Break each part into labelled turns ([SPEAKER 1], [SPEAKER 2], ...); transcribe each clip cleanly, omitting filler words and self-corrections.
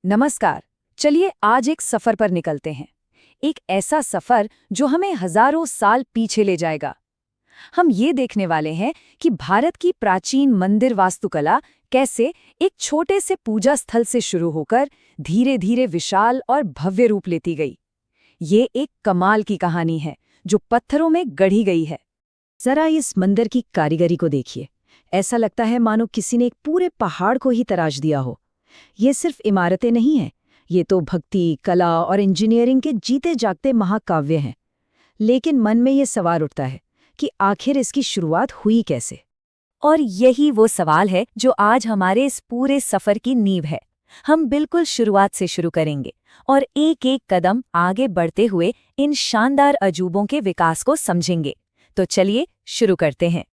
[SPEAKER 1] नमस्कार। चलिए आज एक सफर पर निकलते हैं। एक ऐसा सफर जो हमें हजारों साल पीछे ले जाएगा। हम ये देखने वाले हैं कि भारत की प्राचीन मंदिर वास्तुकला कैसे एक छोटे से पूजा स्थल से शुरू होकर धीरे धीरे विशाल और भव्य रूप लेती गई। ये एक कमाल की कहानी है जो पत्थरों में गढ़ी गई है। जरा इस मंदिर की कारीगरी को देखिए। ऐसा लगता है मानो किसी ने एक पूरे पहाड़ को ही तराश दिया हो। ये सिर्फ इमारतें नहीं हैं, ये तो भक्ति, कला और इंजीनियरिंग के जीते जागते महाकाव्य हैं। लेकिन मन में ये सवाल उठता है कि आखिर इसकी शुरुआत हुई कैसे?
[SPEAKER 2] और यही वो सवाल है जो आज हमारे इस पूरे सफर की नींव है। हम बिल्कुल शुरुआत से शुरू करेंगे और एक एक कदम आगे बढ़ते हुए इन शानदार अजूबों के विकास को समझेंगे। तो चलिए शुरू करते हैं।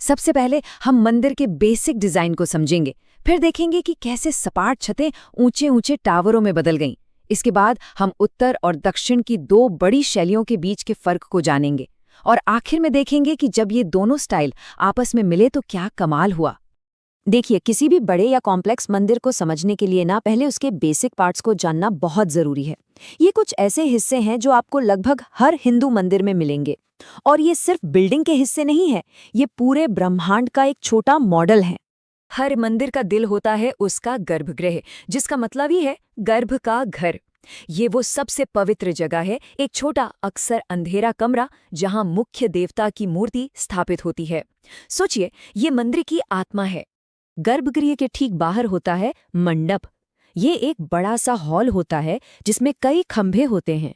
[SPEAKER 1] सबसे पहले हम मंदिर के बेसिक डिजाइन को समझेंगे, फिर देखेंगे कि कैसे सपाट छतें ऊंचे ऊंचे टावरों में बदल गईं। इसके बाद हम उत्तर और दक्षिण की दो बड़ी शैलियों के बीच के फर्क को जानेंगे और आखिर में देखेंगे कि जब ये दोनों स्टाइल आपस में मिले तो क्या कमाल हुआ। देखिए, किसी भी बड़े या कॉम्प्लेक्स मंदिर को समझने के लिए पहले उसके बेसिक पार्ट्स को जानना बहुत जरूरी है। ये कुछ ऐसे हिस्से हैं जो आपको लगभग हर हिंदू मंदिर में मिलेंगे। और ये सिर्फ बिल्डिंग के हिस्से नहीं है, ये पूरे ब्रह्मांड का एक छोटा मॉडल है। हर मंदिर का दिल होता है उसका गर्भगृह, जिसका मतलब ही है गर्भ का घर। ये वो सबसे पवित्र जगह है, एक छोटा अक्सर अंधेरा कमरा जहां मुख्य देवता की मूर्ति स्थापित होती है। सोचिए, ये मंदिर की आत्मा है। गर्भगृह के ठीक बाहर होता है मंडप। ये एक बड़ा सा हॉल होता है जिसमें कई खंभे होते हैं।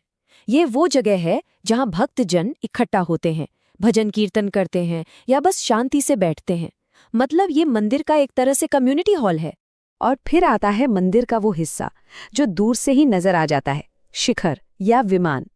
[SPEAKER 1] ये वो जगह है जहां भक्तजन इकट्ठा होते हैं, भजन कीर्तन करते हैं या बस शांति से बैठते हैं। मतलब ये मंदिर का एक तरह से कम्युनिटी हॉल है। और फिर आता है मंदिर का वो हिस्सा जो दूर से ही नजर आ जाता है, शिखर या विमान।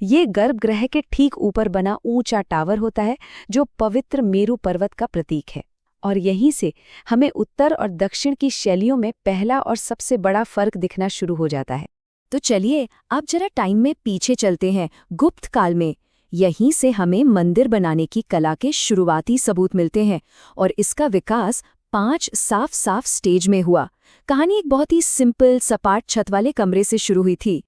[SPEAKER 1] ये गर्भगृह के ठीक ऊपर बना ऊंचा टावर होता है जो पवित्र मेरु पर्वत का प्रतीक है। और यहीं से हमें उत्तर और दक्षिण की शैलियों में पहला और सबसे बड़ा फर्क दिखना शुरू हो जाता है। तो चलिए अब जरा टाइम में पीछे चलते हैं, गुप्त काल में। यहीं से हमें मंदिर बनाने की कला के शुरुआती सबूत मिलते हैं और इसका विकास 5 साफ साफ स्टेज में हुआ। कहानी एक बहुत ही सिंपल सपाट छत वाले कमरे से शुरू हुई थी।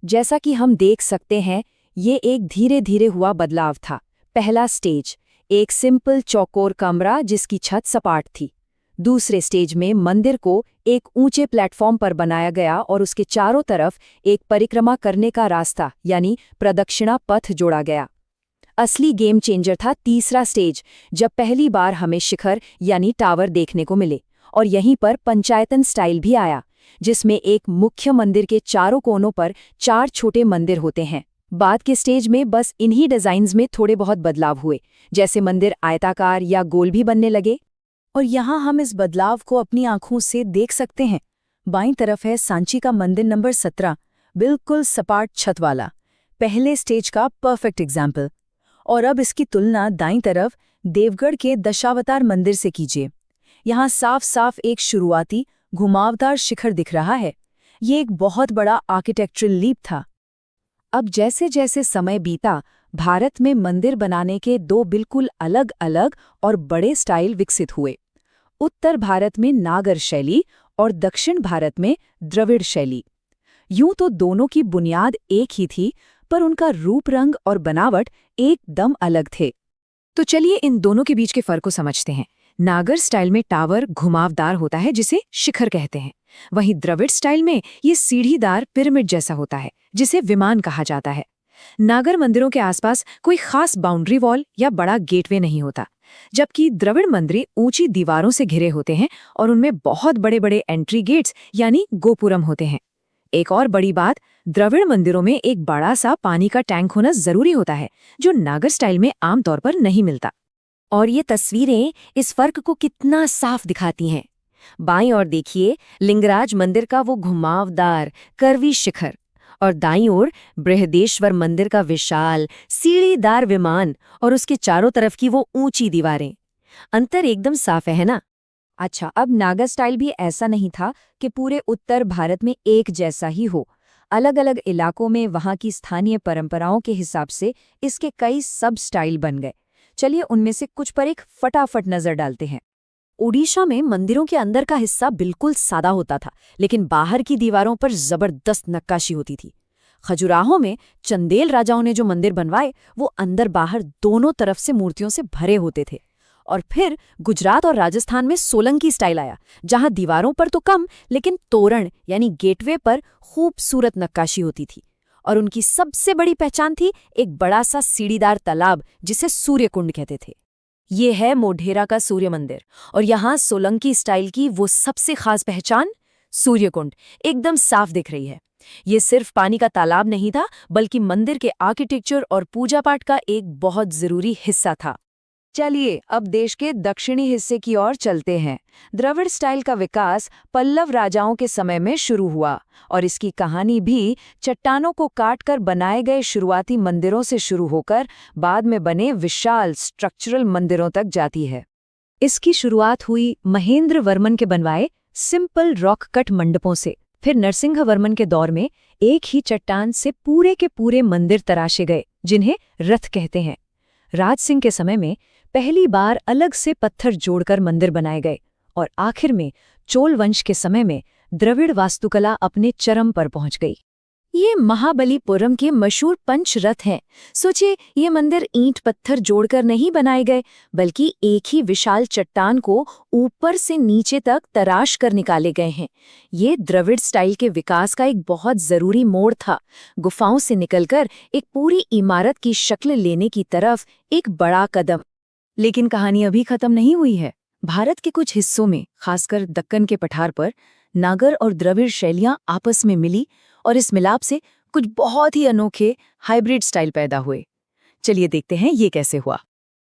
[SPEAKER 1] जैसा कि हम देख सकते हैं, ये एक धीरे धीरे हुआ बदलाव था। पहला स्टेज एक सिंपल चौकोर कमरा जिसकी छत सपाट थी। दूसरे स्टेज में मंदिर को एक ऊंचे प्लेटफॉर्म पर बनाया गया और उसके चारों तरफ एक परिक्रमा करने का रास्ता यानी प्रदक्षिणा पथ जोड़ा गया। असली गेम चेंजर था तीसरा स्टेज, जब पहली बार हमें शिखर यानी टावर देखने को मिले। और यहीं पर पंचायतन स्टाइल भी आया, जिसमें एक मुख्य मंदिर के चारों कोनों पर 4 छोटे मंदिर होते हैं। बाद के स्टेज में बस इन्हीं डिजाइन्स में थोड़े बहुत बदलाव हुए, जैसे मंदिर आयताकार या गोल भी बनने लगे। और यहाँ हम इस बदलाव को अपनी आंखों से देख सकते हैं। बाईं तरफ है सांची का मंदिर नंबर 17, बिल्कुल सपाट छत वाला, पहले स्टेज का परफेक्ट एग्जाम्पल। और अब इसकी तुलना दाईं तरफ देवगढ़ के दशावतार मंदिर से कीजिए। यहाँ साफ साफ एक शुरुआती घुमावदार शिखर दिख रहा है। ये एक बहुत बड़ा आर्किटेक्चरल लीप था। अब जैसे जैसे समय बीता, भारत में मंदिर बनाने के 2 बिल्कुल अलग अलग और बड़े स्टाइल विकसित हुए। उत्तर भारत में नागर शैली और दक्षिण भारत में द्रविड़ शैली। यूं तो दोनों की बुनियाद एक ही थी, पर उनका रूप रंग और बनावट एकदम अलग थे। तो चलिए इन दोनों के बीच के फर्क को समझते हैं। नागर स्टाइल में टावर घुमावदार होता है जिसे शिखर कहते हैं। वहीं द्रविड़ स्टाइल में ये सीढ़ीदार पिरामिड जैसा होता है जिसे विमान कहा जाता है। नागर मंदिरों के आसपास कोई खास बाउंड्री वॉल या बड़ा गेटवे नहीं होता, जबकि द्रविड़ मंदिर ऊंची दीवारों से घिरे होते हैं और उनमें बहुत बड़े बड़े एंट्री गेट्स यानी गोपुरम होते हैं। एक और बड़ी बात, द्रविड़ मंदिरों में एक बड़ा सा पानी का टैंक होना जरूरी होता है, जो नागर स्टाइल में आमतौर पर नहीं मिलता। और ये तस्वीरें इस फर्क को कितना साफ दिखाती हैं। बाईं ओर देखिए लिंगराज मंदिर का वो घुमावदार कर्वी शिखर, और दाईं ओर बृहदेश्वर मंदिर का विशाल सीढ़ीदार विमान और उसके चारों तरफ की वो ऊंची दीवारें। अंतर एकदम साफ है ना? अच्छा, अब नागा स्टाइल भी ऐसा नहीं था कि पूरे उत्तर भारत में एक जैसा ही हो। अलग अलग इलाकों में वहां की स्थानीय परंपराओं के हिसाब से इसके कई सब स्टाइल बन गए। चलिए उनमें से कुछ पर एक फटाफट नजर डालते हैं। ओडिशा में मंदिरों के अंदर का हिस्सा बिल्कुल सादा होता था, लेकिन बाहर की दीवारों पर जबरदस्त नक्काशी होती थी। खजुराहो में चंदेल राजाओं ने जो मंदिर बनवाए वो अंदर बाहर दोनों तरफ से मूर्तियों से भरे होते थे। और फिर गुजरात और राजस्थान में सोलंकी स्टाइल आया, जहां दीवारों पर तो कम लेकिन तोरण यानी गेटवे पर खूबसूरत नक्काशी होती थी। और उनकी सबसे बड़ी पहचान थी एक बड़ा सा सीढ़ीदार तालाब जिसे सूर्यकुंड कहते थे।
[SPEAKER 2] ये है मोढेरा का सूर्य मंदिर, और यहाँ सोलंकी स्टाइल की वो सबसे खास पहचान, सूर्यकुंड एकदम साफ दिख रही है। ये सिर्फ पानी का तालाब नहीं था, बल्कि मंदिर के आर्किटेक्चर और पूजा पाठ का एक बहुत जरूरी हिस्सा था।
[SPEAKER 1] चलिए अब देश के दक्षिणी हिस्से की ओर चलते हैं। द्रविड़ स्टाइल का विकास पल्लव राजाओं के समय में शुरू हुआ, और इसकी कहानी भी चट्टानों को काटकर बनाए गए शुरुआती मंदिरों से शुरू होकर बाद में बने विशाल स्ट्रक्चरल मंदिरों तक जाती है।
[SPEAKER 2] इसकी शुरुआत हुई महेंद्र वर्मन के बनवाए सिंपल रॉक कट मंडपों से। फिर नरसिंह वर्मन के दौर में एक ही चट्टान से पूरे के पूरे मंदिर तराशे गए, जिन्हें रथ कहते हैं। राज सिंह के समय में पहली बार अलग से पत्थर जोड़कर मंदिर बनाए गए, और आखिर में चोल वंश के समय में द्रविड़ वास्तुकला अपने चरम पर पहुंच गई। ये महाबलीपुरम के मशहूर पंच रथ हैं। सोचिए, ये मंदिर ईंट पत्थर जोड़कर नहीं बनाए गए, बल्कि एक ही विशाल चट्टान को ऊपर से नीचे तक तराश कर निकाले गए हैं। ये द्रविड़ स्टाइल के विकास का एक बहुत जरूरी मोड़ था, गुफाओं से निकलकर एक पूरी इमारत की शक्ल लेने की तरफ एक बड़ा कदम। लेकिन कहानी अभी खत्म नहीं हुई है। भारत के कुछ हिस्सों में, खासकर दक्कन के पठार पर, नागर और द्रविड़ शैलियां आपस में मिली, और इस मिलाप से कुछ बहुत ही अनोखे हाइब्रिड स्टाइल पैदा हुए। चलिए देखते हैं ये कैसे हुआ।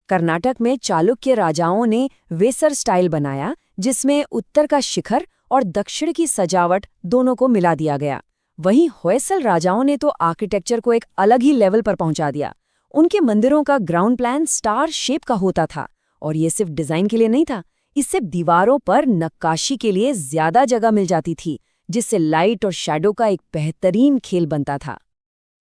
[SPEAKER 1] कर्नाटक में चालुक्य राजाओं ने वेसर स्टाइल बनाया, जिसमें उत्तर का शिखर और दक्षिण की सजावट दोनों को मिला दिया गया। वहीं होयसल राजाओं ने तो आर्किटेक्चर को एक अलग ही लेवल पर पहुंचा दिया। उनके मंदिरों का ग्राउंड प्लान स्टार शेप का होता था, और ये सिर्फ डिजाइन के लिए नहीं था, इससे दीवारों पर नक्काशी के लिए ज्यादा जगह मिल जाती थी, जिससे लाइट और शैडो का एक बेहतरीन खेल बनता था।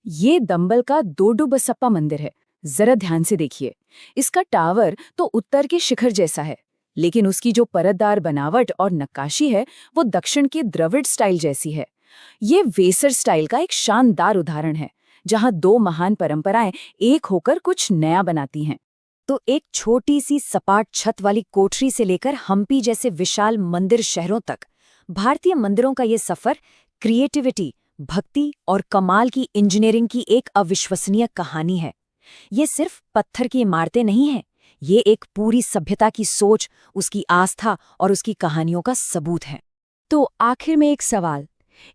[SPEAKER 2] ये दंबल का दोडुबसप्पा मंदिर है। जरा ध्यान से देखिए, इसका टावर तो उत्तर के शिखर जैसा है, लेकिन उसकी जो परतदार बनावट और नक्काशी है वो दक्षिण के द्रविड़ स्टाइल जैसी है। ये वेसर स्टाइल का एक शानदार उदाहरण है, जहां दो महान परंपराएं एक होकर कुछ नया बनाती हैं।
[SPEAKER 1] तो एक छोटी सी सपाट छत वाली कोठरी से लेकर हम्पी जैसे विशाल मंदिर शहरों तक, भारतीय मंदिरों का ये सफर क्रिएटिविटी, भक्ति और कमाल की इंजीनियरिंग की एक अविश्वसनीय कहानी है। ये सिर्फ पत्थर की इमारतें नहीं हैं, ये एक पूरी सभ्यता की सोच, उसकी आस्था और उसकी कहानियों का सबूत है। तो आखिर में एक सवाल,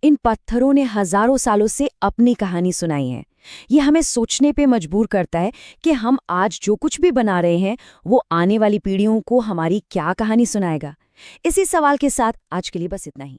[SPEAKER 1] इन पत्थरों ने हजारों सालों से अपनी कहानी सुनाई है। ये हमें सोचने पे मजबूर करता है कि हम आज जो कुछ भी बना रहे हैं वो आने वाली पीढ़ियों को हमारी क्या कहानी सुनाएगा। इसी सवाल के साथ आज के लिए बस इतना ही।